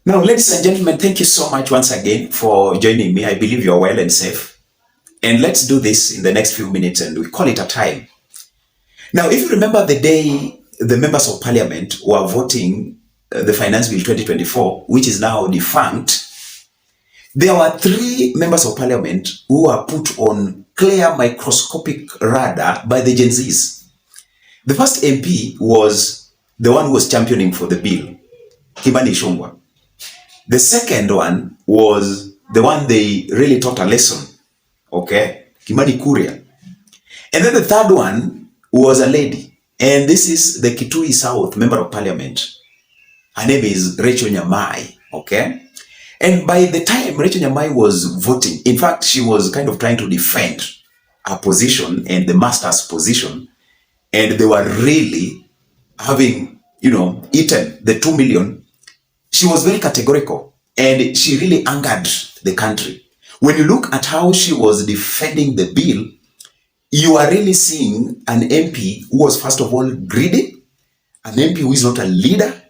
Now, ladies and gentlemen, thank you so much once again for joining me. I believe you're well and safe. And let's do this in the next few minutes, and we call it a time. Now, if you remember the day the members of parliament were voting the Finance Bill 2024, which is now defunct, there were 3 members of parliament who were put on clear microscopic radar by the Gen Zs. The first MP was the one who was championing for the bill, Kimani Ichungwa. The second one was the one they really taught a lesson, okay, Kimani Kuria. And then the third one was a lady, and this is the Kitui South member of parliament. Her name is RACHAEL NYAMA, okay? And by the time RACHAEL NYAMA was voting, in fact, she was kind of trying to defend her position and the master's position, and they were really having, eaten the 2 million. She was very categorical, and she really angered the country. When you look at how she was defending the bill, you are really seeing an MP who was, first of all, greedy, an MP who is not a leader,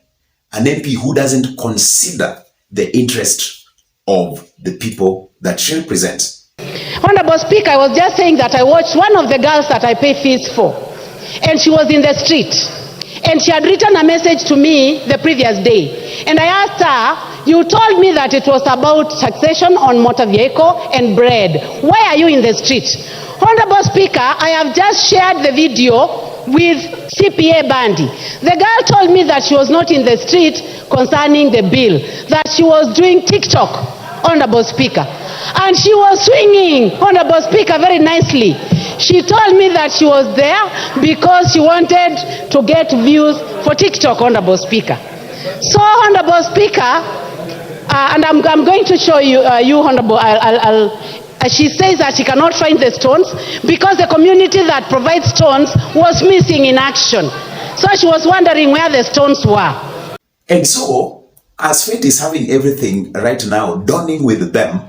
an MP who doesn't consider the interest of the people that she represents. Honorable Speaker, I was just saying that I watched one of the girls that I pay fees for, and she was in the street. And she had written a message to me the previous day. And I asked her, you told me that it was about taxation on motor vehicle and bread. Why are you in the street? Honorable Speaker, I have just shared the video with CPA Bandi. The girl told me that she was not in the street concerning the bill, that she was doing TikTok, Honorable Speaker. And she was swinging, Honorable Speaker, very nicely. She told me that she was there because she wanted to get views for TikTok, Honorable Speaker. So, Honorable Speaker, and I'm going to show you, Honorable, she says that she cannot find the stones because the community that provides stones was missing in action. So she was wondering where the stones were. And so, as fate is having everything right now dawning with them,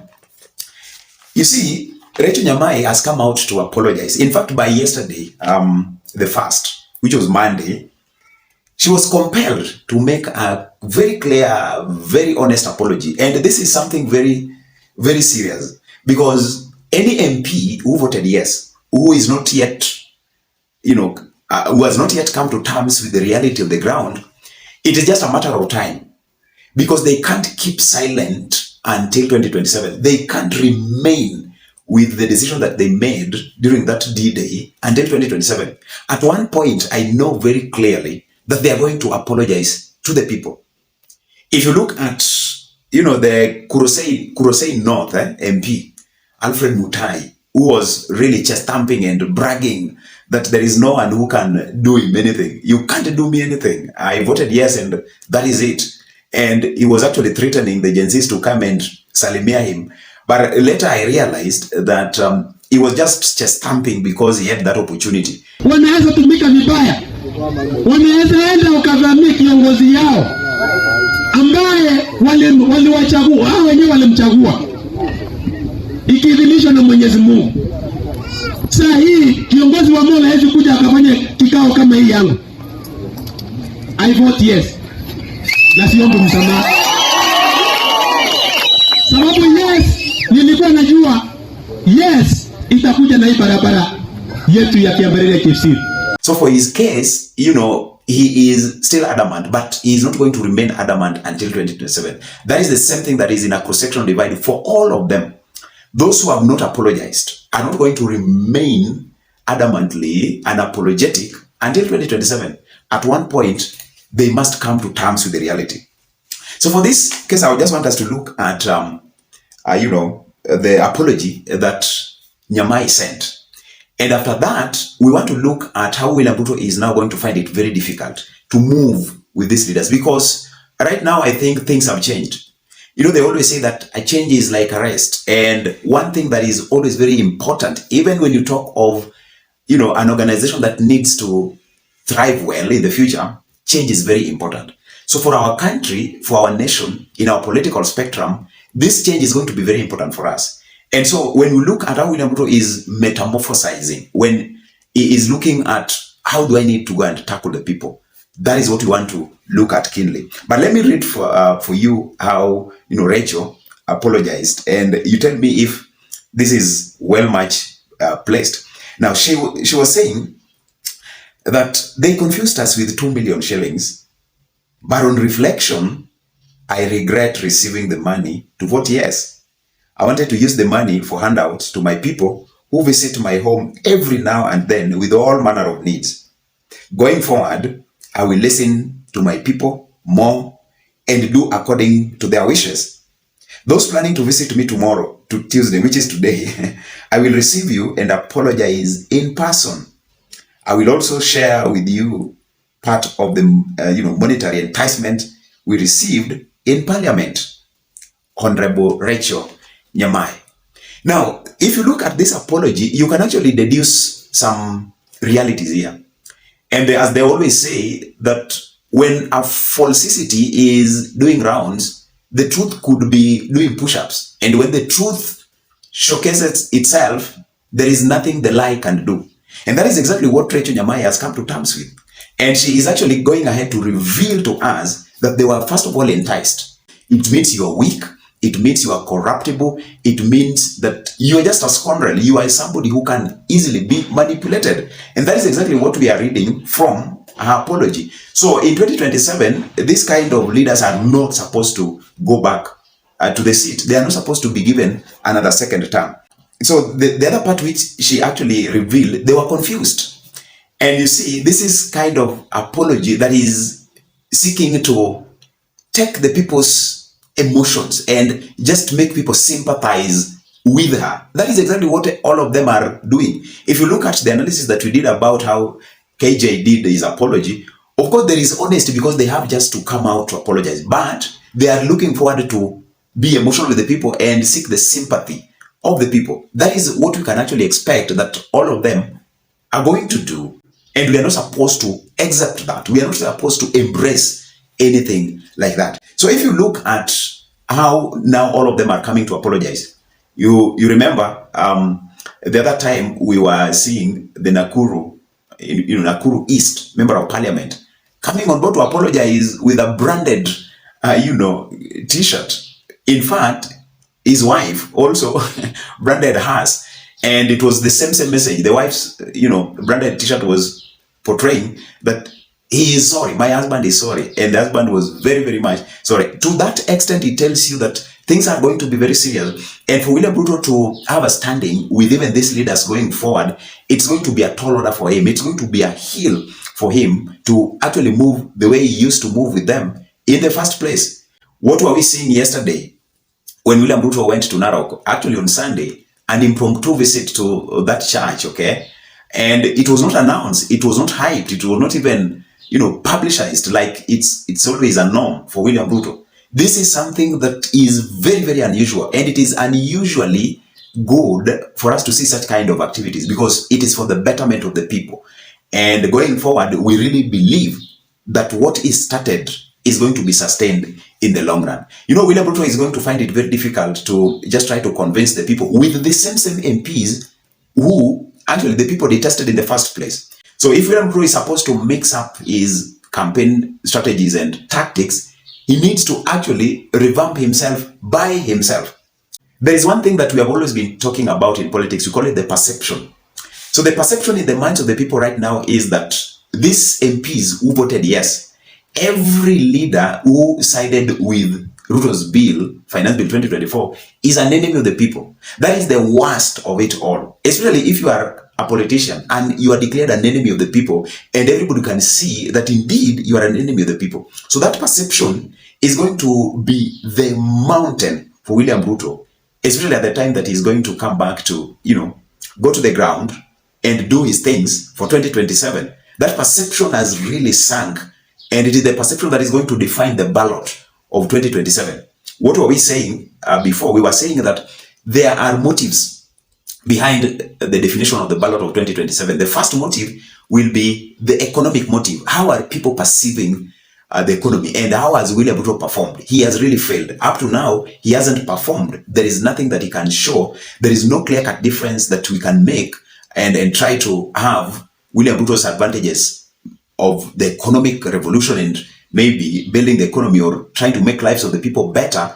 you see, RACHAEL NYAMA has come out to apologize. In fact, by yesterday, the 1st, which was Monday, she was compelled to make a very clear, very honest apology. And this is something very, very serious, because any MP who voted yes, who is not yet, who has not yet come to terms with the reality of the ground, it is just a matter of time, because they can't keep silent until 2027. They can't remain with the decision that they made during that D-Day until 2027. At one point, I know very clearly that they are going to apologize to the people. If you look at, the Kurosei North MP, Alfred Mutai, who was really chest stamping and bragging that there is no one who can do him anything. You can't do me anything. I voted yes, and that is it. And he was actually threatening the Gen Zs to come and salimia him. But later I realized that he was just stamping because he had that opportunity. Wanaweza tumika vibaya. Wanaweza enda ukavamia kiongozi yao ambaye waliwachagua, hao wenyewe walimchagua ikiidhinishwa na Mwenyezi Mungu. Sasa hii kiongozi wa Mola hawezi kuja akafanya kikao kama hii yangu. I vote yes. Na siombe msamaha. Sababu yes, nilikuwa najua yes itakuja na hii barabara yetu ya Kiambarere KFC. So for his case, he is still adamant, but he is not going to remain adamant until 2027. That is the same thing that is in a cross-sectional divide for all of them. Those who have not apologized are not going to remain adamantly unapologetic until 2027. At one point, they must come to terms with the reality. So for this case, I just want us to look at, the apology that Nyamai sent. And after that, we want to look at how William Ruto is now going to find it very difficult to move with these leaders. Because right now, I think things have changed. They always say that a change is like a rest. And one thing that is always very important, even when you talk of, an organization that needs to thrive well in the future, change is very important. So for our country, for our nation, in our political spectrum, this change is going to be very important for us. And so when we look at how William Ruto is metamorphosizing, when he is looking at how do I need to go and tackle the people, That is what we want to look at keenly. But let me read for you how Rachel apologized, and you tell me if this is well much placed. Now she was saying that they confused us with 2 million shillings, but on reflection, I regret receiving the money to vote yes. I wanted to use the money for handouts to my people who visit my home every now and then with all manner of needs. Going forward, I will listen to my people more and do according to their wishes. Those planning to visit me tomorrow, to Tuesday, which is today, I will receive you and apologize in person. I will also share with you part of the monetary enticement we received in Parliament. Honorable Rachel Nyama. Now, if you look at this apology, you can actually deduce some realities here. And as they always say, that when a falsity is doing rounds, the truth could be doing push-ups. And when the truth showcases itself, there is nothing the lie can do. And that is exactly what Rachel Nyama has come to terms with. And she is actually going ahead to reveal to us that they were, first of all, enticed. It means you are weak. It means you are corruptible. It means that you are just a scoundrel. You are somebody who can easily be manipulated. And that is exactly what we are reading from her apology. So in 2027, these kind of leaders are not supposed to go back to the seat. They are not supposed to be given another second term. So the other part which she actually revealed, they were confused. And you see, this is kind of apology that is seeking to take the people's emotions and just make people sympathize with her. That is exactly what all of them are doing. If you look at the analysis that we did about how KJ did his apology, of course there is honesty because they have just to come out to apologize, but they are looking forward to be emotional with the people and seek the sympathy of the people. That is what we can actually expect that all of them are going to do. And we are not supposed to accept that. We are not supposed to embrace anything like that. So if you look at how now all of them are coming to apologize, you remember the other time we were seeing the Nakuru, Nakuru East member of parliament coming on board to apologize with a branded, t-shirt. In fact, his wife also branded hers, and it was the same message. The wife's, branded t-shirt was portraying that he is sorry, my husband is sorry, and the husband was very, very much sorry. To that extent, it tells you that things are going to be very serious. And for William Ruto to have a standing with even these leaders going forward, it's going to be a tall order for him. It's going to be a hill for him to actually move the way he used to move with them in the first place. What were we seeing yesterday when William Ruto went to Narok, actually on Sunday, an impromptu visit to that church, okay? And it was not announced, it was not hyped, it was not even, publicized like it's always a norm for William Ruto. This is something that is very, very unusual, and it is unusually good for us to see such kind of activities because it is for the betterment of the people. And going forward, we really believe that what is started is going to be sustained in the long run. William Ruto is going to find it very difficult to just try to convince the people with the same MPs who actually the people detested in the first place. So if William Ruto is supposed to mix up his campaign strategies and tactics, he needs to actually revamp himself by himself. There is one thing that we have always been talking about in politics. We call it the perception. So the perception in the minds of the people right now is that these MPs who voted yes, every leader who sided with Ruto's bill, Finance Bill 2024, is an enemy of the people. That is the worst of it all. Especially if you are a politician and you are declared an enemy of the people and everybody can see that indeed you are an enemy of the people. So that perception is going to be the mountain for William Ruto, especially at the time that he's going to come back to, go to the ground and do his things for 2027. That perception has really sunk, and it is the perception that is going to define the ballot of 2027. What were we saying before? We were saying that there are motives behind the definition of the ballot of 2027. The first motive will be the economic motive. How are people perceiving the economy, and how has William Ruto performed? He has really failed. Up to now, he hasn't performed. There is nothing that he can show. There is no clear-cut difference that we can make and try to have William Ruto's advantages of the economic revolution and maybe building the economy or trying to make lives of the people better,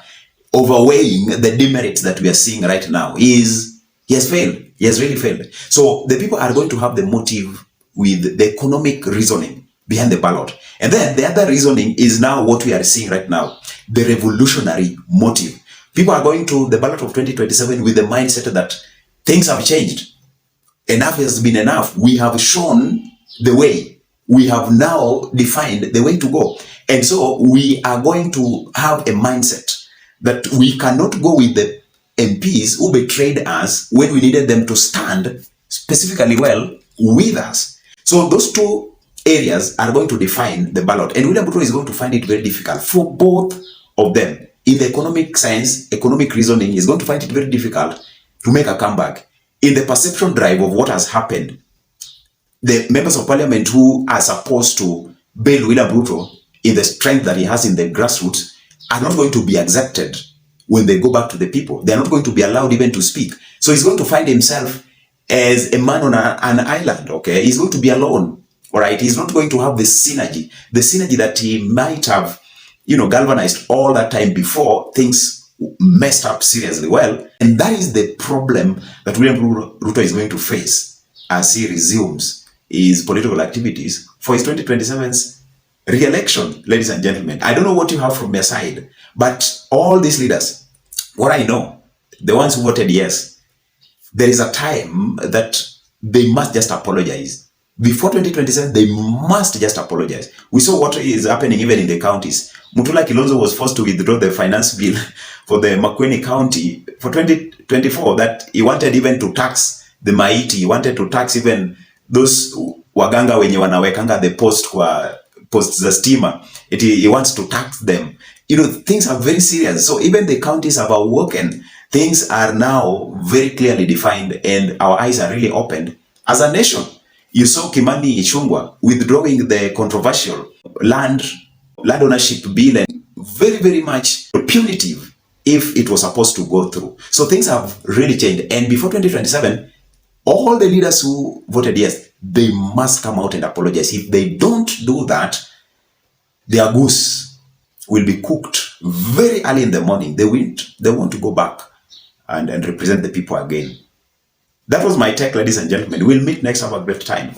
overweighing the demerits that we are seeing right now, is he has failed. He has really failed. So the people are going to have the motive with the economic reasoning behind the ballot. And then the other reasoning is now what we are seeing right now, the revolutionary motive. People are going to the ballot of 2027 with the mindset that things have changed. Enough has been enough. We have shown the way. We have now defined the way to go. And so we are going to have a mindset that we cannot go with the MPs who betrayed us when we needed them to stand specifically well with us. So those two areas are going to define the ballot. And William Ruto is going to find it very difficult for both of them. In the economic science, economic reasoning, is going to find it very difficult to make a comeback. In the perception drive of what has happened, the members of parliament who are supposed to bail William Ruto in the strength that he has in the grassroots are not going to be accepted when they go back to the people. They are not going to be allowed even to speak. So he's going to find himself as a man on an island, okay? He's going to be alone, all right? He's not going to have the synergy that he might have, galvanized all that time before things messed up seriously well. And that is the problem that William Ruto is going to face as he resumes his political activities for his 2027's re-election, ladies and gentlemen. I don't know what you have from your side, but all these leaders, what I know, the ones who voted yes, there is a time that they must just apologize. Before 2027, they must just apologize. We saw what is happening even in the counties. Mutula Kilonzo was forced to withdraw the finance bill for the Makueni County for 2024, that he wanted even to tax the Maiti. He wanted to tax even those waganga wenye wanawekanga the post za stima. He wants to tax them. Things are very serious. So even the counties have awoken. Things are now very clearly defined and our eyes are really opened as a nation. You saw Kimani Ichungwa withdrawing the controversial land ownership bill, and very, very much punitive if it was supposed to go through. So things have really changed. And before 2027, all the leaders who voted yes, they must come out and apologize. If they don't do that, their goose will be cooked very early in the morning. They want to go back and represent the people again. That was my take, ladies and gentlemen. We'll meet next. Have a great time.